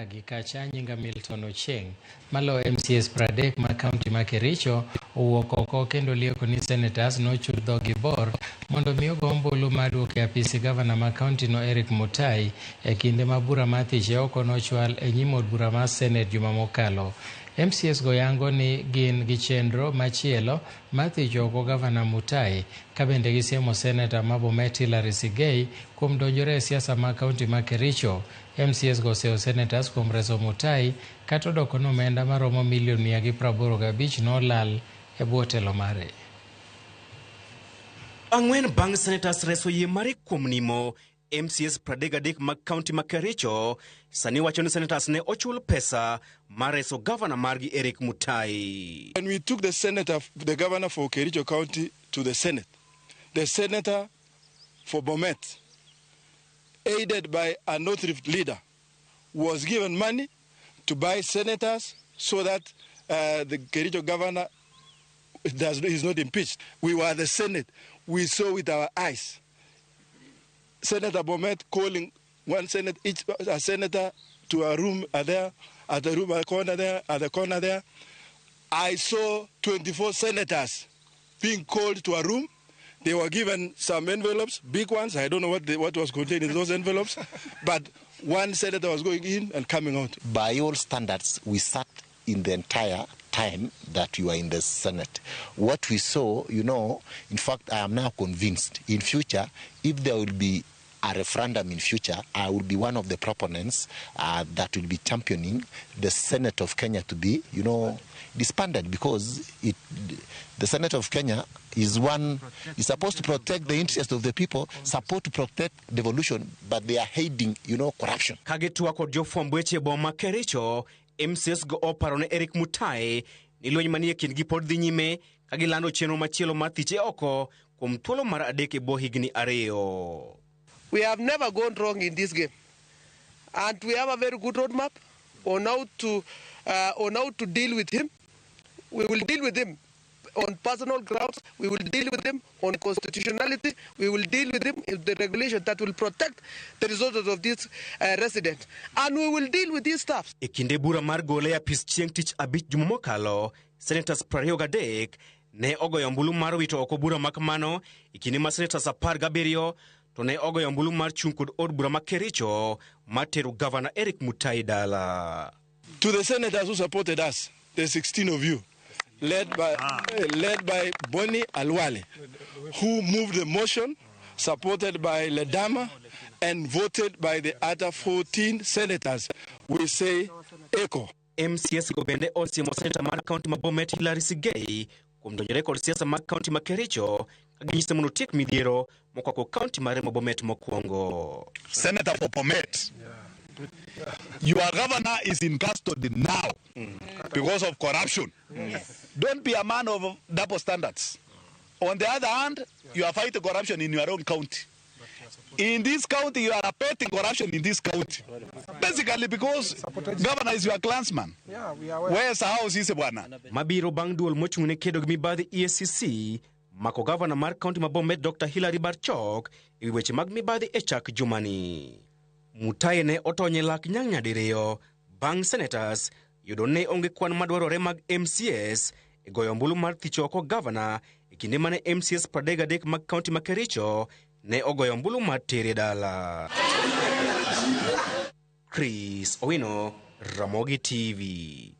gi kacha nyinga Milton Ocheng malo MCAs pradek ma county ma Kericho owuok oko kendo lieko ni Senetas nochud dhogi bor mondo miyo gombulu maduok e apisi Gavana ma county no Eric Mutai e kinde ma bura ma thiche oko nochwal e nyim od bura mar Senate juma mokalo. MCAs goyango ni gin gi chenro machielo ma thicho oko Gavana Mutai ka bende gisiemo Senator ma Bomet Hilary Sigei kuom donjore e siasa ma county ma Kericho. MCAs go oseo Senetas kuom reso Mutai kata odoko nomenda maromo milion 185 nolal e bwo telo mare. Ang'wen bang' Senetas reso yie mare kuom nimo, MCAs pradegadek mag county ma Kericho sani wacho ni Senetas ne ochul pesa mar reso Gavana margi Eric Mutai. When we took the governor for Kericho County to the Senate, the senator for Bomet, aided by a North Rift leader, was given money to buy senators so that the Kericho governor is not impeached. We were the Senate. We saw with our eyes Senator Bomet calling each senator to a room there, at the room, at the corner there. I saw 24 senators being called to a room. They were given some envelopes, big ones. I don't know what was contained in those envelopes, but one senator was going in and coming out. By all standards, we sat in the entire time that you are in the Senate. What we saw, in fact, I am now convinced in future, if there will be a referendum in future, I will be one of the proponents that will be championing the Senate of Kenya to be, disbanded, because the Senate of Kenya is supposed to protect the interests of the people, supposed to protect devolution, but they are hiding, corruption. Kagetua kod jofwamb boma Kericho, MCAs go oparo ne Eric Mutai ni lweny manie kindgi pod dhi nyime ka gilando chenro machielo mar thiche oko kuom thuolo mar adek e bwo higni ariyo. We have never gone wrong in this game, and we have a very good roadmap on how to deal with him. We will deal with him on personal grounds. We will deal with him on constitutionality. We will deal with him in the regulation that will protect the resources of this resident. And we will deal with these stuff. E kinde bura mar gole ya pis chieng' tich abich juma mokalo, Senetas 23 ne ogoyo ombulu mar wito oko bura makamano e kinde ma Senetas 17 to ne ogoyo ombulu mar chung' kod od bura ma Kericho matero Gavana Eric Mutai dala. To the senators who supported us, the 16 of you, led by Boni Alwale, who moved the motion, supported by Ledama, and voted by the other 14 senators. We say echo. MCAs go bende osiemo Senator mar county ma Bomet Hilary Sigei kuom donjore kod siasa mar county ma Kericho kaginyise mondo tiek midhiero mokwako county mare ma Bomet mokwongo. Senator for Bomet, your governor is in custody now because of corruption. Don't be a man of double standards. On the other hand, you are fighting corruption in your own county. In this county, you are repeating corruption in this county. Basically because governor is your clansman. Where's the house is bwana? Mabiro bang duol mochung'ne kedo gi mibadhi EACC mako Gavana mar county ma Bomet Dr. Hilary Barchok e weche mag mibadhi e chak jumani. Mutai ne otonye lak nyang' nyadiriyo bang' Senetas yudo ne onge kwan madwarore mag MCAs e goyo ombulu mar thicho oko Gavana e kinde mane MCAs 33 mag county ma Kericho ne ogoyo ombulu mar tere dala. Chris Owino, Ramogi TV.